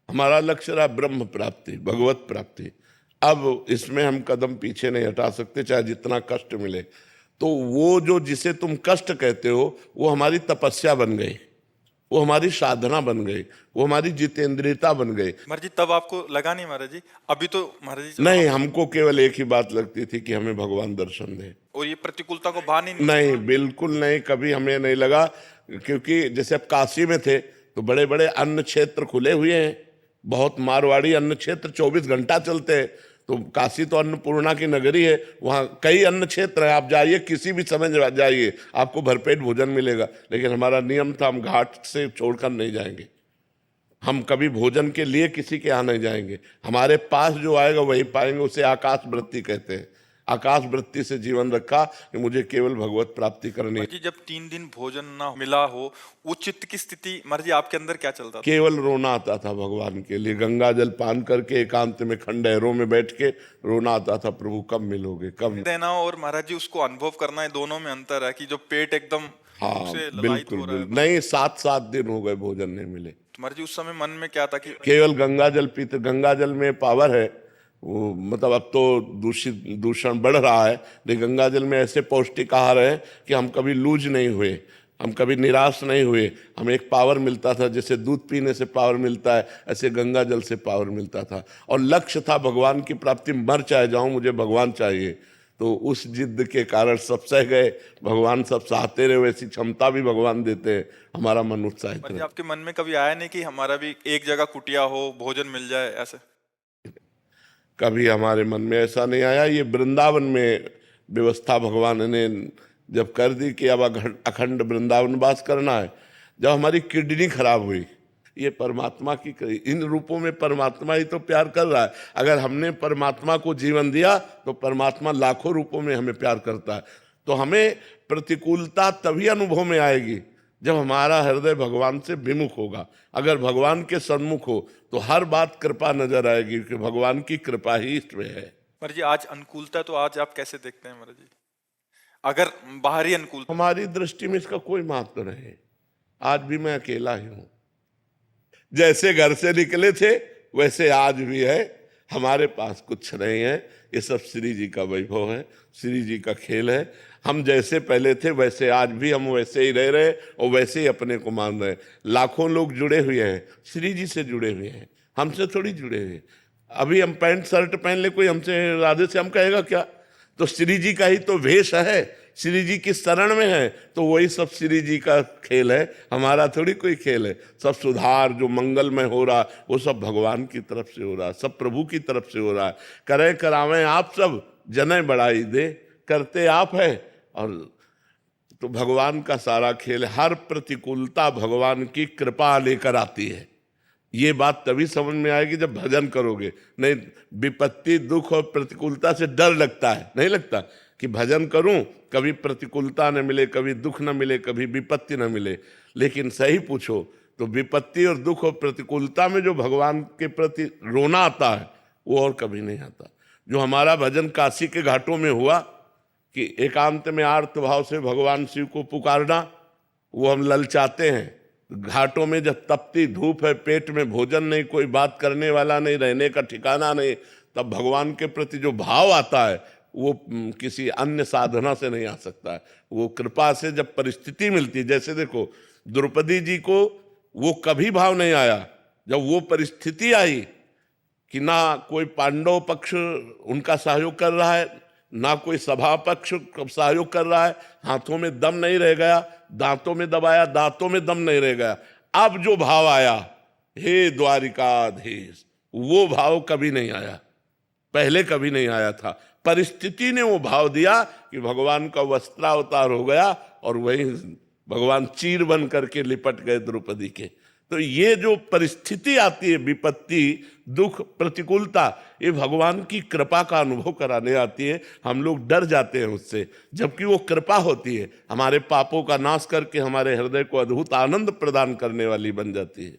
हमारा लक्ष्य रहा ब्रह्म प्राप्ति, भगवत प्राप्ति। अब इसमें हम कदम पीछे नहीं हटा सकते, चाहे जितना कष्ट मिले। तो वो जो जिसे तुम कष्ट कहते हो वो हमारी तपस्या बन गई, वो हमारी साधना बन गई, वो हमारी जितेंद्रियता बन गई। महाराज जी तब आपको लगा नहीं महाराज जी? अभी तो महाराज जी नहीं, हमको केवल एक ही बात लगती थी कि हमें भगवान दर्शन दे। और ये प्रतिकूलता को बाहर नहीं नहीं, बिल्कुल नहीं, कभी हमें नहीं लगा। क्योंकि जैसे अब काशी में थे तो बड़े बड़े अन्न क्षेत्र खुले हुए हैं, बहुत मारवाड़ी अन्न क्षेत्र 24 घंटा चलते हैं। तो काशी तो अन्नपूर्णा की नगरी है, वहाँ कई अन्न क्षेत्र है, आप जाइए किसी भी समय जाइए आपको भरपेट भोजन मिलेगा। लेकिन हमारा नियम था हम घाट से छोड़कर नहीं जाएंगे, हम कभी भोजन के लिए किसी के यहाँ नहीं जाएंगे। हमारे पास जो आएगा वही पाएंगे, उसे आकाश वृत्ति कहते हैं। आकाश वृत्ति से जीवन रखा कि मुझे केवल भगवत प्राप्ति करनी है। महाराज जी जब 3 दिन भोजन ना मिला हो, वो चित्त की स्थिति महाराज जी आपके अंदर क्या चलता था? केवल रोना आता था भगवान के लिए, गंगा जल पान करके एकांत में खंडहरों में बैठ के रोना आता था, प्रभु कब मिलोगे, कब देना और महाराज जी उसको अनुभव करना है, दोनों में अंतर है कि जो पेट एकदम हाँ से ललायित बिल्कुल हो रहा है। बिल्कुल। नहीं, 7-7 दिन हो गए भोजन नहीं मिले। तो महाराज जी उस समय मन में क्या था कि केवल गंगा जल पीते, गंगा जल में पावर है वो, मतलब अब तो दूषण बढ़ रहा है, लेकिन गंगा जल में ऐसे पौष्टिक आहार है कि हम कभी लूज नहीं हुए, हम कभी निराश नहीं हुए। हमें एक पावर मिलता था, जैसे दूध पीने से पावर मिलता है ऐसे गंगा जल से पावर मिलता था। और लक्ष्य था भगवान की प्राप्ति, मर चाहे जाऊं मुझे भगवान चाहिए। तो उस जिद्द के कारण सब सह गए, भगवान सब सहते रहे, वैसी क्षमता भी भगवान देते हैं, हमारा मन उत्साहित महाराज जी रहे। आपके मन में कभी आया नहीं कि हमारा भी एक जगह कुटिया हो, भोजन मिल जाए ऐसे? कभी हमारे मन में ऐसा नहीं आया। ये वृंदावन में व्यवस्था भगवान ने जब कर दी कि अब अखंड वृंदावन वास करना है, जब हमारी किडनी खराब हुई, ये परमात्मा की इन रूपों में परमात्मा ही तो प्यार कर रहा है। अगर हमने परमात्मा को जीवन दिया तो परमात्मा लाखों रूपों में हमें प्यार करता है। तो हमें प्रतिकूलता तभी अनुभव में आएगी जब हमारा हृदय भगवान से विमुख होगा। अगर भगवान के सन्मुख हो तो हर बात कृपा नजर आएगी कि भगवान की कृपा ही इसमें है। महाराज जी आज अनुकूलता तो आज आप कैसे देखते हैं महाराज जी? अगर बाहरी अनुकूलता, हमारी दृष्टि में इसका कोई महत्व नहीं। आज भी मैं अकेला ही हूं, जैसे घर से निकले थे वैसे आज भी है, हमारे पास कुछ नहीं है। ये सब श्री जी का वैभव है, श्री जी का खेल है। हम जैसे पहले थे वैसे आज भी हम वैसे ही रह रहे और वैसे ही अपने को मान रहे। लाखों लोग जुड़े हुए हैं, श्री जी से जुड़े हुए हैं, हमसे थोड़ी जुड़े हुए। अभी हम पैंट शर्ट पहन ले, कोई हमसे राधे से हम कहेगा क्या? तो श्री जी का ही तो वेश है, श्री जी की शरण में है, तो वही सब श्री जी का खेल है, हमारा थोड़ी कोई खेल है। सब सुधार जो मंगलमय हो रहा वो सब भगवान की तरफ से हो रहा, सब प्रभु की तरफ से हो रहा है। करें करावें आप सब, जने बढ़ाई दे, करते आप है। और तो भगवान का सारा खेल, हर प्रतिकूलता भगवान की कृपा लेकर आती है। ये बात तभी समझ में आएगी जब भजन करोगे। नहीं, विपत्ति दुख और प्रतिकूलता से डर लगता है, नहीं लगता कि भजन करूं कभी प्रतिकूलता न मिले, कभी दुख न मिले, कभी विपत्ति न मिले। लेकिन सही पूछो तो विपत्ति और दुख और प्रतिकूलता में जो भगवान के प्रति रोना आता है वो और कभी नहीं आता। जो हमारा भजन काशी के घाटों में हुआ कि एकांत में आर्त भाव से भगवान शिव को पुकारना, वो हम ललचाते हैं। घाटों में जब तपती धूप है, पेट में भोजन नहीं, कोई बात करने वाला नहीं, रहने का ठिकाना नहीं, तब भगवान के प्रति जो भाव आता है वो किसी अन्य साधना से नहीं आ सकता है। वो कृपा से जब परिस्थिति मिलती, जैसे देखो द्रौपदी जी को वो कभी भाव नहीं आया, जब वो परिस्थिति आई कि ना कोई पांडव पक्ष उनका सहयोग कर रहा है, ना कोई सभा पक्ष सहयोग कर रहा है, हाथों में दम नहीं रह गया, दांतों में दबाया, दांतों में दम नहीं रह गया। अब जो भाव आया, हे द्वारिकाधीश, वो भाव कभी नहीं आया, पहले कभी नहीं आया था। परिस्थिति ने वो भाव दिया कि भगवान का वस्त्रावतार हो गया और वही भगवान चीर बन करके लिपट गए द्रौपदी के। तो ये जो परिस्थिति आती है, विपत्ति दुख प्रतिकूलता, ये भगवान की कृपा का अनुभव कराने आती है। हम लोग डर जाते हैं उससे, जबकि वो कृपा होती है, हमारे पापों का नाश करके हमारे हृदय को अद्भुत आनंद प्रदान करने वाली बन जाती है।